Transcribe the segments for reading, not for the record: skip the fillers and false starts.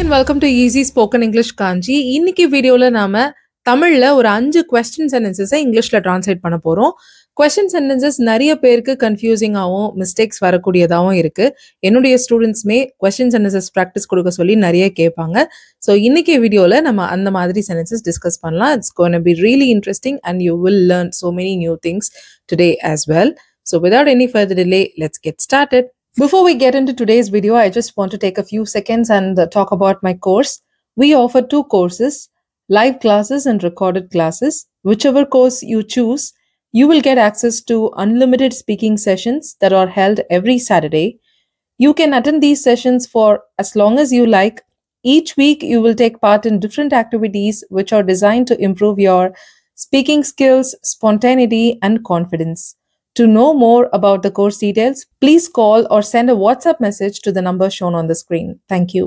and welcome to Easy Spoken English Kanji. இன்னைக்கு வீடியோல நாம தமிழ்ல ஒரு 5 question sentences இங்கிலீஷ்ல டிரான்ஸ்லேட் பண்ண போறோம். Question sentences நிறைய பேருக்கு கன்ஃபியூசிங்காவும் மிஸ்டேக்ஸ் வரக்கூடியதாகவும் இருக்கு. என்னுடைய ஸ்டூடெண்ட்ஸ்மே question sentences ப்ராக்டிஸ் கொடுக்க சொல்லி நிறைய கேட்பாங்க. ஸோ இன்னைக்கு வீடியோல நம்ம அந்த மாதிரி sentences டிஸ்கஸ் பண்ணலாம். It's going to be really interesting and you will learn so many new things today as well. So without any further delay, let's get started. Before we get into today's video, I just want to take a few seconds and talk about my course. We offer 2 courses, live classes and recorded classes. Whichever course you choose, you will get access to unlimited speaking sessions that are held every Saturday. You can attend these sessions for as long as you like. Each week, you will take part in different activities which are designed to improve your speaking skills, spontaneity, and confidence. To know more about the course details, please call or send a WhatsApp message to the number shown on the screen. Thank you.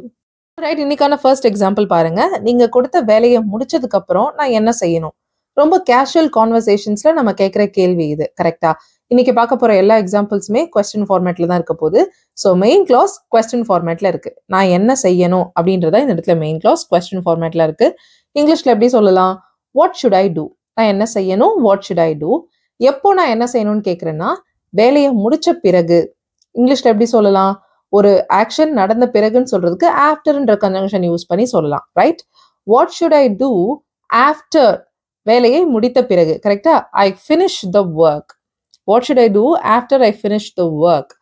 Alright, இன்னைக்கான first example பாருங்க. நீங்க கொடுத்த வேலையை முடிச்சதுக்கு அப்புறம் நான் என்ன செய்யணும்? ரொம்ப கேஷுவல் கான்வர்சேஷன்ஸ்ல நம்ம கேட்குற கேள்வி இது, கரெக்டா? இன்னைக்கு பார்க்க போற எல்லா எக்ஸாம்பிள்ஸுமே கொஸ்டின் ஃபார்மேட்ல தான் இருக்க போகுது. ஸோ மெயின் கிளாஸ் கொஸ்டின் ஃபார்மேட்ல இருக்கு. நான் என்ன செய்யணும் அப்படின்றத இந்த இடத்துல மெயின் கிளாஸ் கொஸ்டின் ஃபார்மேட்ல இருக்கு. இங்கிலீஷ்ல எப்படி சொல்லலாம்? What should I do? நான் என்ன செய்யணும்? What should I do? எப்போ நான் என்ன செய்யணும்னு கேட்குறேன்னா வேலையை முடிச்ச பிறகு. இங்கிலீஷ்ல எப்படி சொல்லலாம்? ஒரு ஆக்ஷன் நடந்த பிறகுன்னு சொல்றதுக்கு ஆஃப்டர்ன்ற கன்ஜங்ஷன் யூஸ் பண்ணி சொல்லலாம், right? What should I do after? வேலையை முடித்த பிறகு, கரெக்டா? I finish the work. What should I do after I finish the work?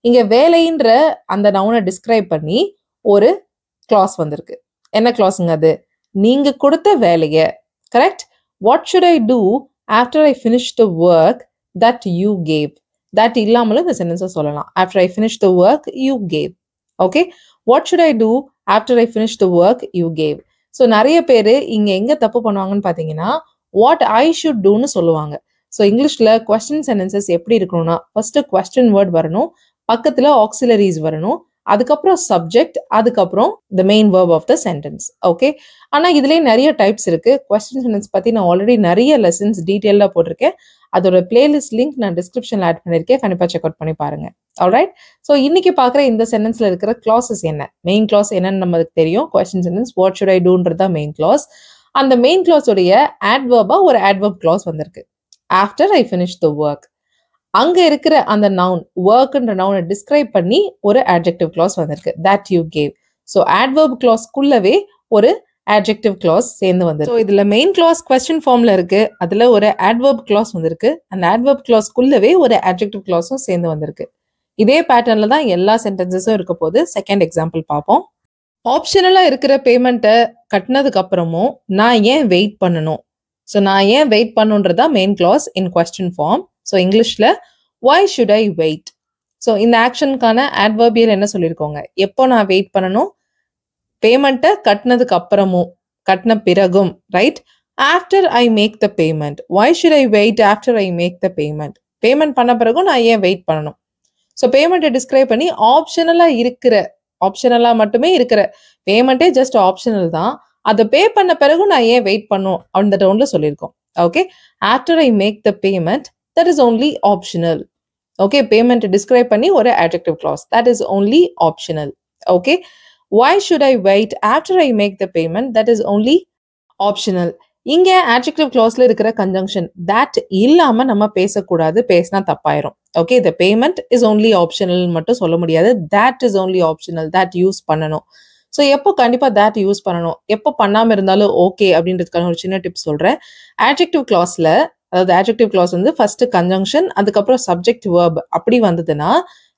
இங்க வேலைன்ற அந்த நவுனை டிஸ்கிரைப் பண்ணி ஒரு கிளாஸ் வந்திருக்கு. என்ன கிளாஸுங்க அது? நீங்க கொடுத்த வேலையை, correct? What should I do after I finish the work that you gave. That இல்லாமலும் இந்த சென்டென்ஸை சொல்லலாம். After I finish the work you gave. Okay? What should I do after I finish the work you gave? So நிறைய பேர் இங்கே எங்கே தப்பு பண்ணுவாங்கன்னு பார்த்தீங்கன்னா what I should doன்னு சொல்லுவாங்க. ஸோ இங்கிலீஷில் கொஸ்டின் சென்டென்சஸ் எப்படி இருக்கணும்னா ஃபர்ஸ்ட் கொஸ்டின் வேர்ட் வரணும், பக்கத்தில் ஆக்சிலரிஸ் வரணும், அதுக்கப்புறம் சப்ஜெக்ட், அதுக்கப்புறம் the main verb of the sentence. Okay, ஆனால் இதுலேயே நிறைய டைப்ஸ் இருக்கு. கொஸ்டின் சென்டென்ஸ் பற்றி நான் ஆல்ரெடி நிறைய லெசன்ஸ் டீட்டெயிலாக போட்டிருக்கேன். அதோட பிளேலிஸ்ட் லிங்க் நான் டிஸ்கிரிப்ஷனில் ஆட் பண்ணியிருக்கேன். கண்டிப்பாக செக் அவுட் பண்ணி பாருங்க. ஆல்ரைட், ஸோ இன்னைக்கு பார்க்குற இந்த சென்டென்ஸில் இருக்கிற கிளாஸஸ் என்ன? மெயின் கிளாஸ் என்னன்னு நமக்கு தெரியும். Question sentence what should I டூன்றது தான் மெயின் கிளாஸ். அந்த மெயின் கிளாஸோடைய ஆட்வர்பாக ஒரு ஆட்வர்ப் கிளாஸ் வந்திருக்கு. After I finish the work. அங்க இருக்கிற அந்த நவுன் ஒர்க்ன்ற நவுனை டிஸ்கிரைப் பண்ணி ஒரு adjective clause வந்திருக்கு. that you gave. So adverb clauseக்குள்ளவே ஒரு adjective clause சேர்ந்து வந்திருக்கு. ஸோ இதுல மெயின் கிளாஸ் கொஸ்டின் ஃபார்ம்ல இருக்கு. அதுல ஒரு adverb clause வந்திருக்கு. அந்த adverb clauseக்குள்ளவே ஒரு adjective clauseம் சேர்ந்து வந்திருக்கு. இதே பேட்டர்ன்ல தான் எல்லா சென்டென்சஸும் இருக்க போது. செகண்ட் எக்ஸாம்பிள் பார்ப்போம். ஆப்ஷனலா இருக்கிற பேமெண்ட்டை கட்டினதுக்கு அப்புறமும் நான் ஏன் வெயிட் பண்ணணும்? ஸோ நான் ஏன் வெயிட் பண்ணுன்றதா main clause in question form. So இங்கிலீஷ்ல why should I wait? So இந்த ஆக்ஷனுக்கான adverbial என்ன சொல்லியிருக்கோங்க? எப்போ நான் வெயிட் பண்ணணும்? பேமெண்ட்டை கட்டினதுக்கு அப்புறமும், கட்டின பிறகும், right? After I make the payment. why should I wait after I make the payment? Payment பண்ண பிறகும் நான் ஏன் வெயிட் பண்ணணும்? ஸோ பேமெண்ட்டை டிஸ்கிரைப் பண்ணி ஆப்ஷனலா மட்டுமே இருக்கிற பேமெண்ட்டே ஜஸ்ட் ஆப்ஷனல் தான். அதை பே பண்ண பிறகும் நான் ஏன் வெயிட் பண்ணும் அந்த டோன்ல சொல்லியிருக்கோம். Okay, after I make the payment that is only optional. Okay, payment describe பண்ணி ஒரு adjective clause. That is only optional. Okay, why should I wait after I make the payment? That is only optional. இங்க adjective clauseல இருக்கிற conjunction that இல்லாம நம்ம பேசக்கூடாது. பேசினா தப்பாயிரும். Okay, the payment is only optional மட்டும் சொல்ல முடியாது. That is only optional. That use பண்ணணும். ஸோ எப்போ கண்டிப்பாக that யூஸ் பண்ணணும், எப்போ பண்ணாமல் இருந்தாலும் ஓகே அப்படின்றதுக்கான ஒரு சின்ன டிப்ஸ் சொல்கிறேன். adjective clauseல, அதாவது adjective clause வந்து ஃபர்ஸ்ட் கன்ஜங்ஷன், அதுக்கப்புறம் சப்ஜெக்ட் வேர்ப் அப்படி வந்ததுன்னா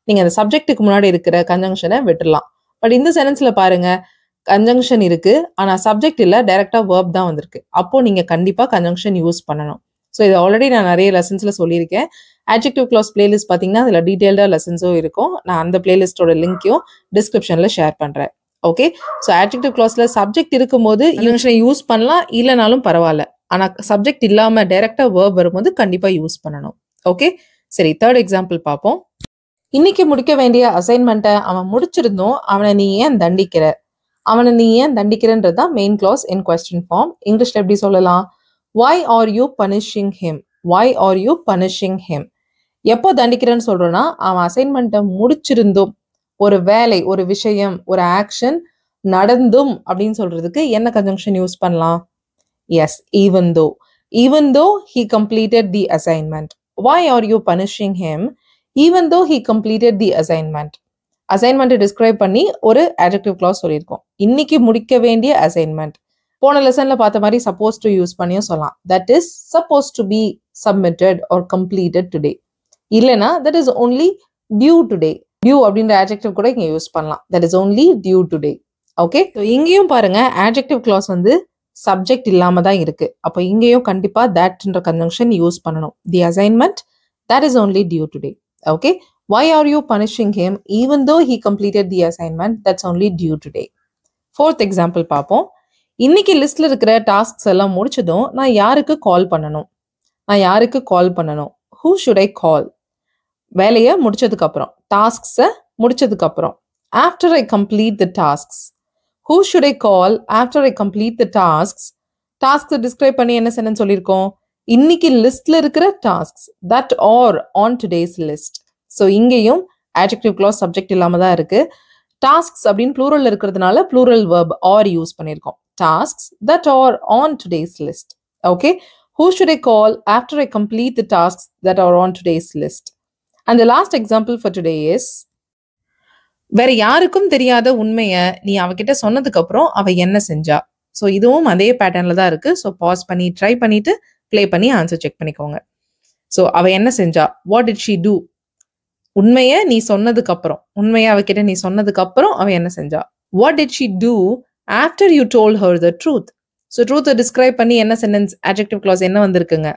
நீங்க அந்த சப்ஜெக்ட்டுக்கு முன்னாடி இருக்கிற கன்ஜங்ஷனை விட்டுடலாம். பட் இந்த சென்டென்ஸ்ல பாருங்க, கன்ஜங்ஷன் இருக்கு ஆனா சப்ஜெக்ட் இல்ல, டைரக்டா வேர்ப் தான் வந்திருக்கு. அப்போ நீங்க கண்டிப்பா கன்ஜங்ஷன் யூஸ் பண்ணணும். ஸோ இது ஆல்ரெடி நான் நிறைய லெசன்ஸ்ல சொல்லியிருக்கேன். adjective clause பிளேலிஸ்ட் பார்த்தீங்கன்னா அதில் டீடைல்டா லெசன்ஸும் இருக்கும். நான் அந்த பிளேலிஸ்டோட லிங்க்கையும் டிஸ்கிரிப்ஷன்ல ஷேர் பண்றேன். ஓகே, ஸோ adjective clauseல சப்ஜெக்ட் இருக்கும்போது கன்ஜங்ஷனை யூஸ் பண்ணலாம், இல்லைனாலும் பரவாயில்ல. ஆனா சப்ஜெக்ட் இல்லாம டைரக்டா வேர்ப் வரும்போது கண்டிப்பா யூஸ் பண்ணணும். ஓகே, சரி, தேர்ட் எக்ஸாம்பிள் பார்ப்போம். இன்னைக்கு முடிக்க வேண்டிய அசைன்மெண்ட்டை அவன் முடிச்சிருந்தோம், அவனை நீ ஏன் தண்டிக்கிற? அவனை நீ ஏன் தண்டிக்கிறன்றதுதான் main clause in question form. இங்கிலீஷ்ல எப்படி சொல்லலாம்? why are you punishing him? why are you punishing him? எப்போ தண்டிக்கிறேன்னு சொல்றோம்னா அவன் அசைன்மெண்ட்டை முடிச்சிருந்தோம், ஒரு வேலை, ஒரு விஷயம், ஒரு ஆக்ஷன் நடந்தும் அப்படின்னு சொல்றதுக்கு என்ன கன்ஜங்ஷன் யூஸ் பண்ணலாம்? Yes, even though. Even though he completed the assignment. Why are you punishing him? Even though he completed the assignment. அசைன்மெண்ட்டை டிஸ்கிரைப் பண்ணி ஒரு adjective clause சொல்லியிருக்கோம். இன்னைக்கு முடிக்க வேண்டிய அசைன்மெண்ட். போன லெசன்ல பார்த்த மாதிரி சப்போஸ் டு யூஸ் பண்ணியும் சொல்லலாம். That is supposed to be submitted or completed today. இல்லைனா that is only due today. Due அப்படின்ற adjective கூட இங்க யூஸ் பண்ணலாம். That is only due today. Okay, இங்கேயும் பாருங்க adjective clause வந்து சப்ஜெக்ட் இல்லாம தான் இருக்கு. அப்போ இங்கேயும் கண்டிப்பா thatன்ற கன்ஜங்ஷன் யூஸ் பண்ணணும். தி assignment that is only due today. Okay, why are you punishing him even though he completed the assignment that's only due today? Fourth example பார்ப்போம். இன்னைக்கு லிஸ்ட்ல இருக்கிற டாஸ்க்ஸ் எல்லாம் முடிச்சதும் நான் யாருக்கு கால் பண்ணணும்? Who should I call? வேலையை முடிச்சதுக்கு அப்புறம், டாஸ்க்ஸை முடிச்சதுக்கு அப்புறம், after I complete the tasks. Who should I call after I complete the tasks? Tasks describe பண்ணி என்ன சென்டென்ஸ் சொல்லியிருக்கோம்? இன்னைக்கு லிஸ்ட்ல இருக்கிற tasks that are on today's list. So இங்கேயும் adjective clause subject இல்லாம தான் இருக்கு. tasks அப்படின்னு plural இருக்கிறதுனால plural verb or யூஸ் பண்ணியிருக்கோம். tasks that are on today's list. Okay, who should I call after I complete the tasks that are on today's list? And the last example for today is, வேற யாருக்கும் தெரியாத உண்மையை நீ அவகிட்ட சொன்னதுக்கு அப்புறம் அவ என்ன செஞ்சா? ஸோ இதுவும் அதே பேட்டர்ன்ல தான் இருக்கு. ஸோ பாஸ் பண்ணி ட்ரை பண்ணிட்டு ப்ளே பண்ணி ஆன்சர் செக் பண்ணிக்கோங்க. ஸோ அவ என்ன செஞ்சா? What did she do? உண்மையை நீ சொன்னதுக்கு அப்புறம், உண்மையை அவகிட்ட நீ சொன்னதுக்கு அப்புறம் அவ என்ன செஞ்சா? What did she do after you told her the truth? So ட்ரூத்தை டிஸ்கிரைப் பண்ணி என்ன சென்டென்ஸ், adjective clause என்ன வந்திருக்குங்க?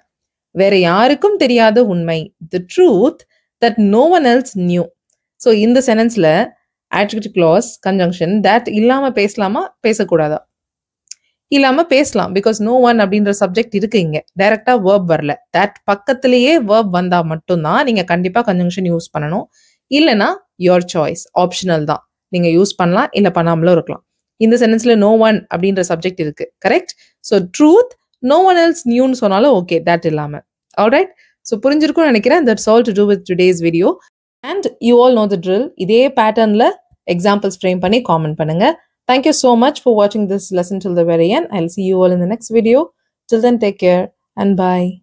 வேற யாருக்கும் தெரியாத உண்மை, the truth that no one else knew. So இந்த சென்டென்ஸ்ல adjective clause conjunction that இல்லாம பேசலாமா பேசக்கூடாதா? இல்லாம பேசலாம். பிகாஸ் நோ ஒன் அப்படின்ற சப்ஜெக்ட் இருக்கு இங்க. டைரக்டா verb வரல. தட் பக்கத்திலேயே verb வந்தா மட்டும்தான் நீங்க கண்டிப்பா கன்ஜங்ஷன் யூஸ் பண்ணணும். இல்லைன்னா யோர் சாய்ஸ், ஆப்ஷனல் தான். நீங்க யூஸ் பண்ணலாம், இல்ல பண்ணாமலும் இருக்கலாம். இந்த சென்டென்ஸ்ல நோ ஒன் அப்படின்ற சப்ஜெக்ட் இருக்கு. Correct. So truth no one else நியூன்னு சொன்னாலும் ஓகே, தட் இல்லாம. ஆல்ரைட், ஸோ புரிஞ்சிருக்கும்னு நினைக்கிறேன். That's all to do with today's video. And you all know the drill. இதே பேட்டர்ன்ல examples frame பண்ணி comment பண்ணுங்க. Thank you so much for watching this lesson till the very end. I'll see you all in the next video. Till then, take care and bye.